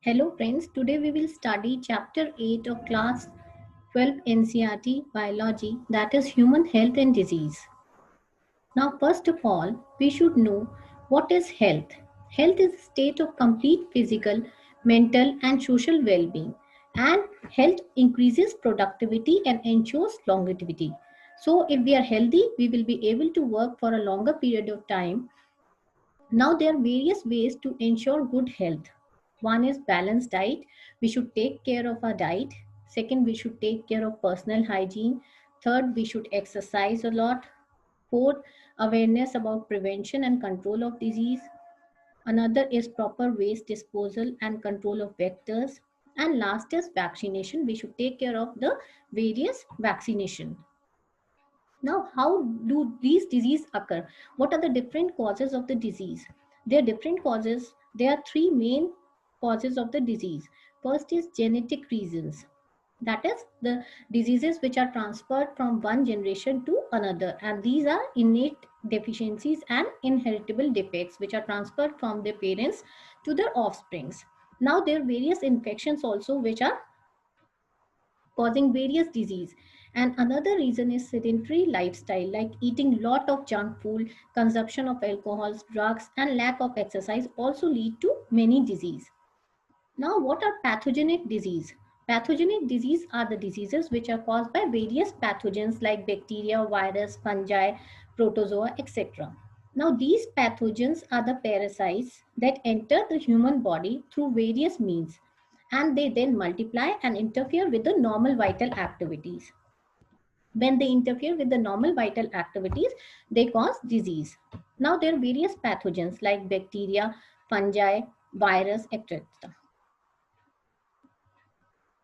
Hello friends, today we will study chapter 8 of class 12 NCERT Biology, that is Human Health and Disease. Now first of all, we should know what is health. Health is a state of complete physical, mental and social well-being, and health increases productivity and ensures longevity. So if we are healthy, we will be able to work for a longer period of time. Now, there are various ways to ensure good health. One is balanced diet. We should take care of our diet. Second, we should take care of personal hygiene. Third, we should exercise a lot. Fourth, awareness about prevention and control of disease. Another is proper waste disposal and control of vectors. And last is vaccination. We should take care of the various vaccination. Now, how do these diseases occur? What are the different causes of the disease? There are different causes. There are three main causes of the disease. First is genetic reasons. That is the diseases which are transferred from one generation to another. And these are innate deficiencies and inheritable defects which are transferred from their parents to their offsprings. Now, there are various infections also which are causing various disease. And another reason is sedentary lifestyle, like eating lot of junk food, consumption of alcohols, drugs and lack of exercise also lead to many disease. Now, what are pathogenic disease? Pathogenic disease are the diseases which are caused by various pathogens like bacteria, virus, fungi, protozoa, etc. Now, these pathogens are the parasites that enter the human body through various means, and they then multiply and interfere with the normal vital activities. When they interfere with the normal vital activities, they cause disease. Now, there are various pathogens like bacteria, fungi, virus, etc.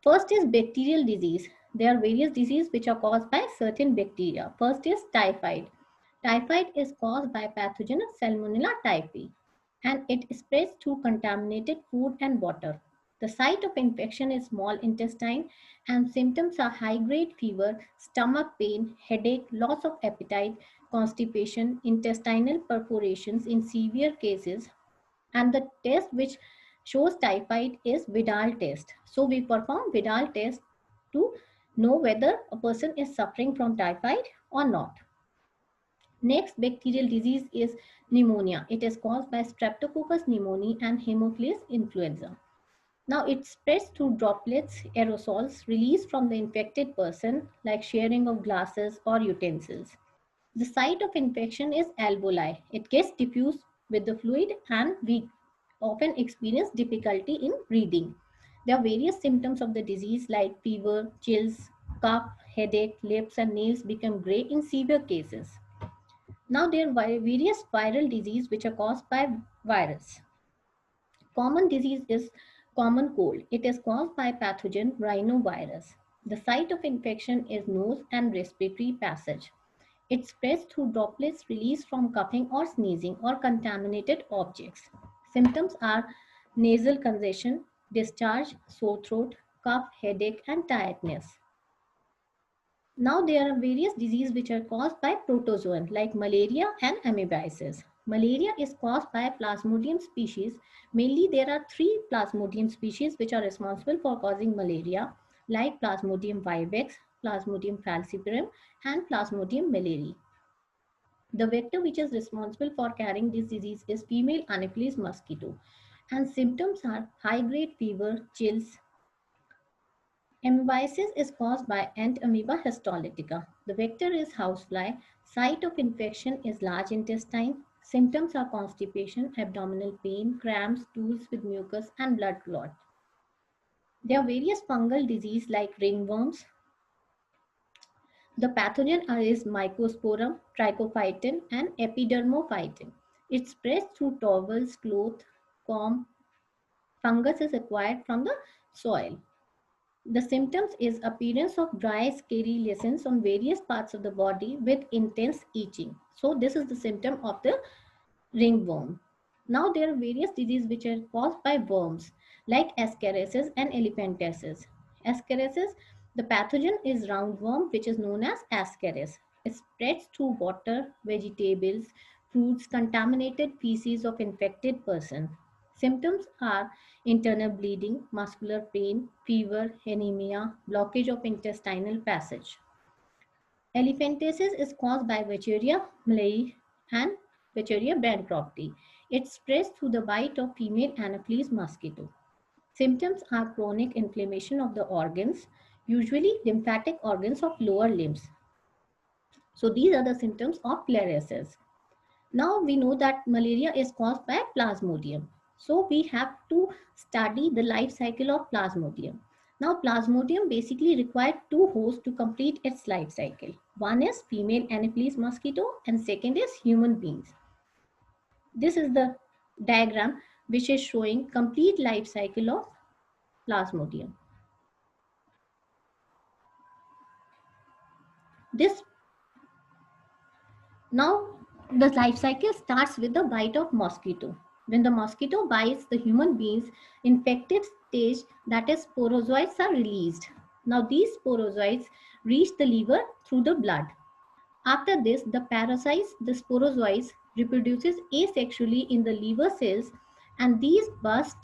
First is bacterial disease. There are various diseases which are caused by certain bacteria. First is typhoid. Typhoid is caused by pathogen Salmonella typhi, and it spreads through contaminated food and water. The site of infection is small intestine, and symptoms are high-grade fever, stomach pain, headache, loss of appetite, constipation, intestinal perforations in severe cases, and the test which shows typhoid is Vidal test. So we perform Vidal test to know whether a person is suffering from typhoid or not. Next bacterial disease is pneumonia. It is caused by Streptococcus pneumoniae and Haemophilus influenza. Now it spreads through droplets, aerosols released from the infected person, like sharing of glasses or utensils. The site of infection is alveoli. It gets diffused with the fluid, and we often experience difficulty in breathing. There are various symptoms of the disease like fever, chills, cough, headache, lips and nails become gray in severe cases. Now there are various viral diseases which are caused by virus. Common disease is common cold. It is caused by pathogen rhinovirus. The site of infection is nose and respiratory passage. It spreads through droplets released from coughing or sneezing or contaminated objects. Symptoms are nasal congestion, discharge, sore throat, cough, headache, and tiredness. Now there are various diseases which are caused by protozoan like malaria and amoebiasis. Malaria is caused by Plasmodium species. Mainly there are three Plasmodium species which are responsible for causing malaria, like Plasmodium vivax, Plasmodium falciparum and Plasmodium malariae. The vector which is responsible for carrying this disease is female Anopheles mosquito, and symptoms are high-grade fever, chills. Amoebiasis is caused by Ant amoeba histolytica. The vector is housefly. Site of infection is large intestine. Symptoms are constipation, abdominal pain, cramps, stools with mucus, and blood clot. There are various fungal diseases like ringworms. The pathogen is Mycosporum, Trichophyton, and Epidermophyton. It spreads through towels, cloth, comb. Fungus is acquired from the soil. The symptoms is appearance of dry, scaly lesions on various parts of the body with intense itching. So this is the symptom of the ringworm. Now there are various diseases which are caused by worms like Ascaris and Elephantiasis. Ascaris, the pathogen is roundworm which is known as Ascaris. It spreads through water, vegetables, fruits, contaminated feces of infected person. Symptoms are internal bleeding, muscular pain, fever, anemia, blockage of intestinal passage. Elephantiasis is caused by Vaccaria malaria and Vaccaria bancrofti. It spreads through the bite of female Anopheles mosquito. Symptoms are chronic inflammation of the organs, usually lymphatic organs of lower limbs. So these are the symptoms of filariasis. Now we know that malaria is caused by Plasmodium. So we have to study the life cycle of Plasmodium. Now Plasmodium basically required two hosts to complete its life cycle. One is female Anopheles mosquito and second is human beings. This is the diagram which is showing complete life cycle of Plasmodium. Now the life cycle starts with the bite of mosquito. When the mosquito bites the human beings, infective stage, that is sporozoites, are released. Now these sporozoites reach the liver through the blood. After this, the parasites, the sporozoites, reproduces asexually in the liver cells, and these burst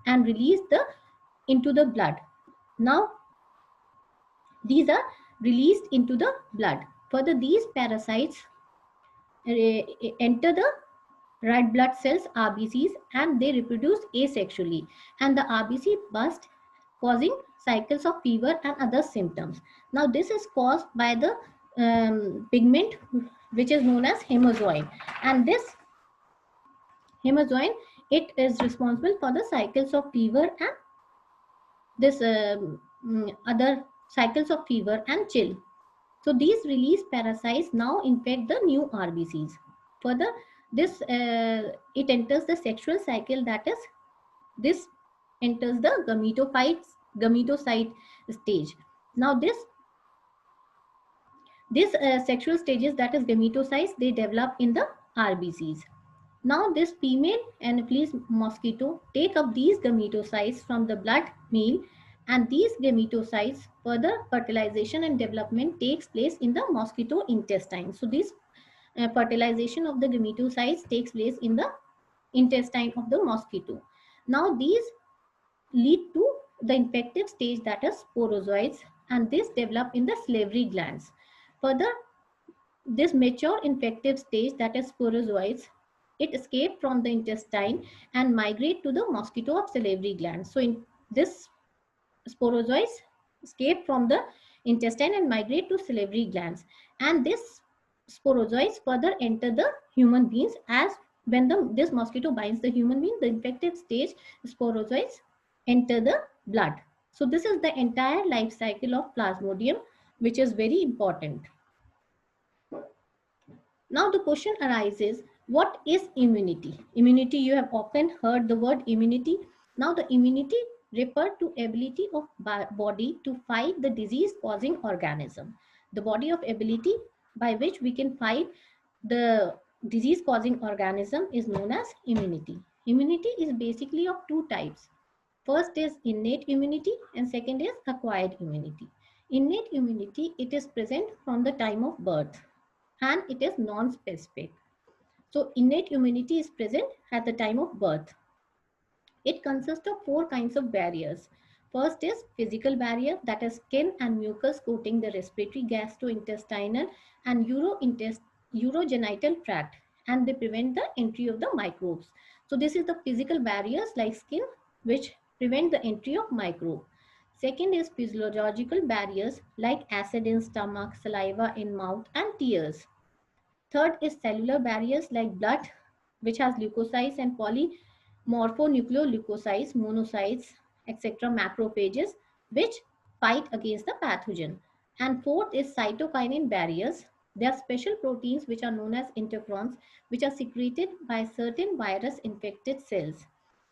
and release into the blood. Now these are released into the blood. Further, these parasites enter the red blood cells, RBCs, and they reproduce asexually, and the RBC burst, causing cycles of fever and other symptoms. Now this is caused by the pigment which is known as hemozoin, and this hemozoin, it is responsible for the cycles of fever and this other cycles of fever and chill. So these released parasites now infect the new RBCs. Further, this it enters the sexual cycle, that is, this enters the gametocyte stage. Now this sexual stages, that is gametocytes, they develop in the RBCs. Now this female Anopheles mosquito take up these gametocytes from the blood meal, and these gametocytes, further fertilization and development takes place in the mosquito intestine. So this fertilization of the gametocytes takes place in the intestine of the mosquito. Now these lead to the infective stage, that is sporozoites, and this develop in the salivary glands. Further, this mature infective stage, that is sporozoites, it escape from the intestine and migrate to the mosquito of salivary glands. So in this sporozoites escape from the intestine and migrate to salivary glands, and this sporozoites further enter the human beings. As when this mosquito binds the human being, the infective stage sporozoites enter the blood. So this is the entire life cycle of Plasmodium, which is very important. Now the question arises, what is immunity? Immunity, you have often heard the word immunity. Now the immunity refer to ability of body to fight the disease causing organism. The body of ability by which we can fight the disease causing organism is known as immunity. Immunity is basically of two types. First is innate immunity and second is acquired immunity. Innate immunity, it is present from the time of birth and it is non-specific. So innate immunity is present at the time of birth. It consists of four kinds of barriers. First is physical barrier, that is skin and mucus coating the respiratory, gastrointestinal and urogenital tract, and they prevent the entry of the microbes. So this is the physical barriers like skin, which prevent the entry of microbe. Second is physiological barriers like acid in stomach, saliva in mouth and tears. Third is cellular barriers like blood, which has leukocytes and polymorphonucleoleukocytes, monocytes, etc., macrophages, which fight against the pathogen. And fourth is cytokinin barriers. There are special proteins which are known as interferons, which are secreted by certain virus infected cells,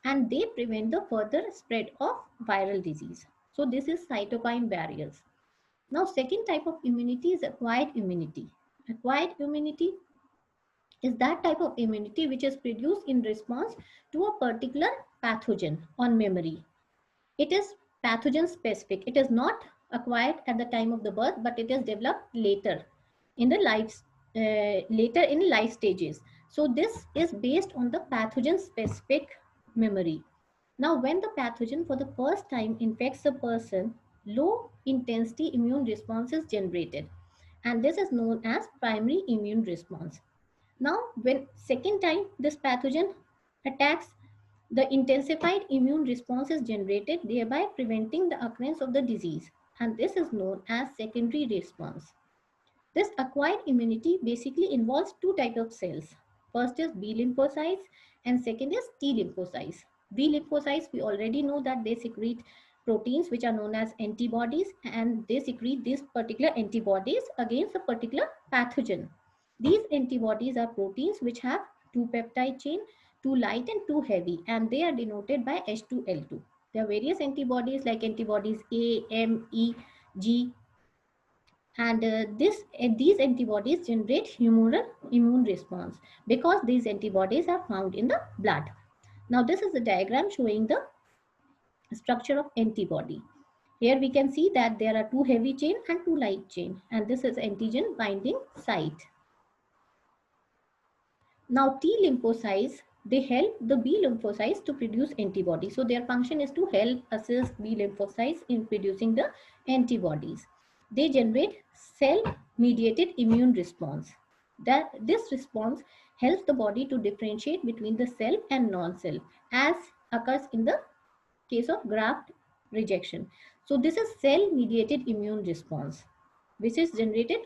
and they prevent the further spread of viral disease. So this is cytokine barriers. Now second type of immunity is acquired immunity. Acquired immunity is that type of immunity which is produced in response to a particular pathogen on memory. It is pathogen specific. It is not acquired at the time of the birth, but it is developed later in the life stages. So this is based on the pathogen specific memory. Now, when the pathogen for the first time infects a person, low intensity immune response is generated, and this is known as primary immune response. Now, when second time this pathogen attacks, the intensified immune response is generated, thereby preventing the occurrence of the disease, and this is known as secondary response. This acquired immunity basically involves two types of cells. First is B lymphocytes and second is T lymphocytes. B lymphocytes, we already know that they secrete proteins which are known as antibodies, and they secrete these particular antibodies against a particular pathogen. These antibodies are proteins which have two peptide chain, two light and two heavy, and they are denoted by H2L2. There are various antibodies like antibodies A, M, E, G, and these antibodies generate humoral immune response because these antibodies are found in the blood. Now this is a diagram showing the structure of antibody. Here we can see that there are two heavy chain and two light chain, and this is antigen binding site. Now T lymphocytes, they help the B lymphocytes to produce antibodies. So their function is to help assist B lymphocytes in producing the antibodies. They generate cell-mediated immune response. That this response helps the body to differentiate between the self and non-self, as occurs in the case of graft rejection. So this is cell-mediated immune response, which is generated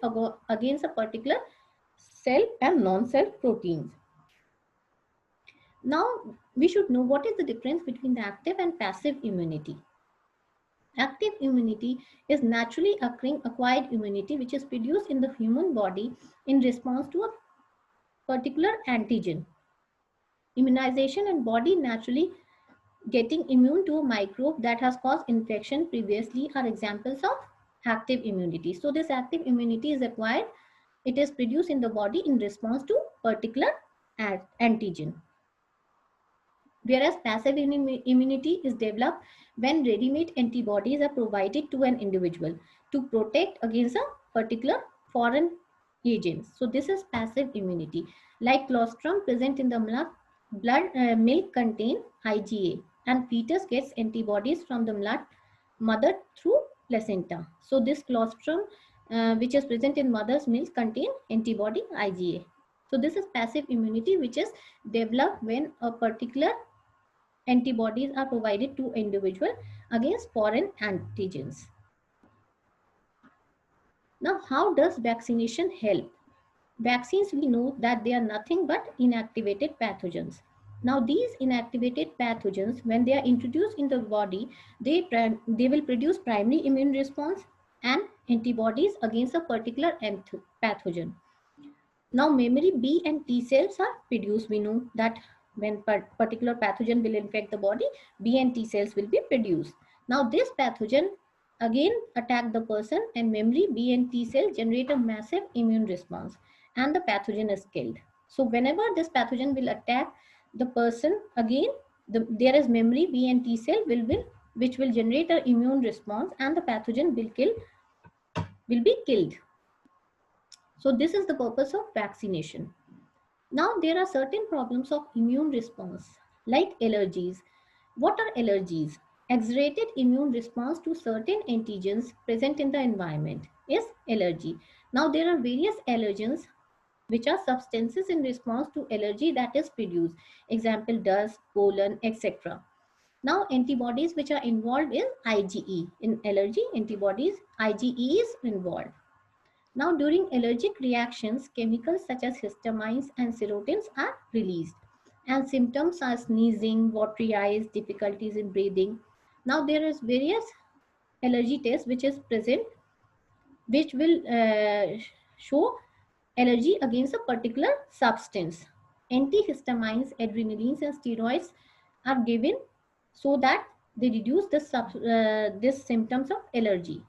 against a particular self and non-self proteins. Now, we should know what is the difference between the active and passive immunity. Active immunity is naturally occurring acquired immunity which is produced in the human body in response to a particular antigen. Immunization and body naturally getting immune to a microbe that has caused infection previously are examples of active immunity. So this active immunity is acquired. It is produced in the body in response to particular antigen. Whereas passive immunity is developed when ready-made antibodies are provided to an individual to protect against a particular foreign agent. So this is passive immunity. Like colostrum present in the milk contain IgA, and fetus gets antibodies from the mother through placenta. So this colostrum which is present in mother's milk contain antibody IgA. So this is passive immunity which is developed when a particular antibodies are provided to individual against foreign antigens. Now, how does vaccination help? Vaccines, we know that they are nothing but inactivated pathogens. Now, these inactivated pathogens, when they are introduced in the body, they will produce primary immune response and antibodies against a particular pathogen. Now, memory B and T cells are produced. We know that when particular pathogen will infect the body, B and T cells will be produced. Now, this pathogen again attack the person, and memory B and T cell generate a massive immune response, and the pathogen is killed. So, whenever this pathogen will attack the person, again there is memory B and T cell which will generate an immune response, and the pathogen will be killed. So this is the purpose of vaccination. Now there are certain problems of immune response like allergies. What are allergies? Exaggerated immune response to certain antigens present in the environment is allergy. Now there are various allergens which are substances in response to allergy that is produced. Example, dust, pollen, etc. Now antibodies which are involved in IgE. In allergy antibodies, IgE is involved. Now, during allergic reactions, chemicals such as histamines and serotins are released, and symptoms are sneezing, watery eyes, difficulties in breathing. Now, there is various allergy tests which is present, which will show allergy against a particular substance. Antihistamines, adrenalines, and steroids are given so that they reduce this symptoms of allergy.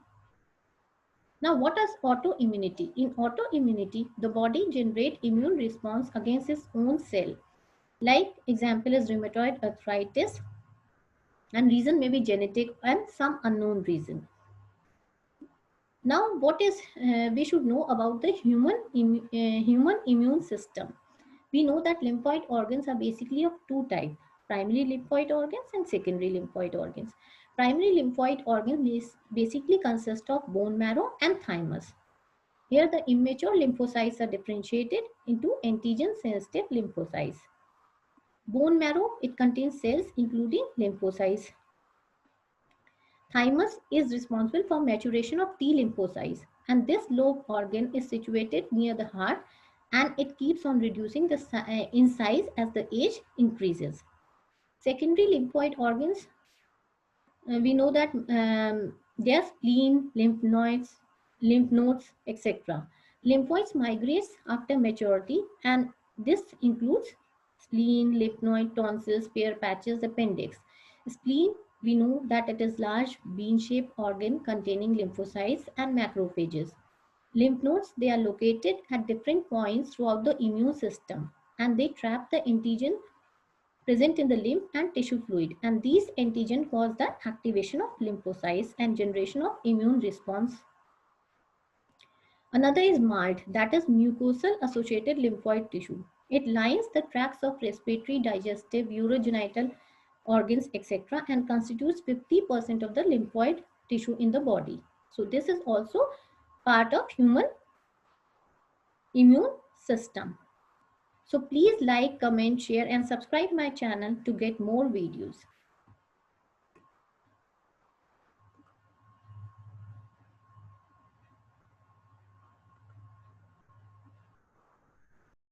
Now, what is autoimmunity? In autoimmunity, the body generates immune response against its own cell. Like example is rheumatoid arthritis, and reason may be genetic and some unknown reason. Now, what is we should know about the human immune system? We know that lymphoid organs are basically of two types. primary lymphoid organs and secondary lymphoid organs. Primary lymphoid organs basically consist of bone marrow and thymus. Here the immature lymphocytes are differentiated into antigen sensitive lymphocytes. Bone marrow, it contains cells including lymphocytes. Thymus is responsible for maturation of T lymphocytes, and this lobe organ is situated near the heart, and it keeps on reducing in size as the age increases. Secondary lymphoid organs, we know that they are spleen, lymph nodes, etc. Lymphoids migrates after maturity, and this includes spleen, lymph node, tonsils, Peyer's patches, appendix. Spleen, we know that it is large bean-shaped organ containing lymphocytes and macrophages. Lymph nodes, they are located at different points throughout the immune system, and they trap the antigen present in the lymph and tissue fluid, and these antigen cause the activation of lymphocytes and generation of immune response. Another is MALT, that is mucosal associated lymphoid tissue. It lines the tracts of respiratory, digestive, urogenital organs, etc., and constitutes 50% of the lymphoid tissue in the body. So this is also part of human immune system. So please like, comment, share and subscribe my channel to get more videos.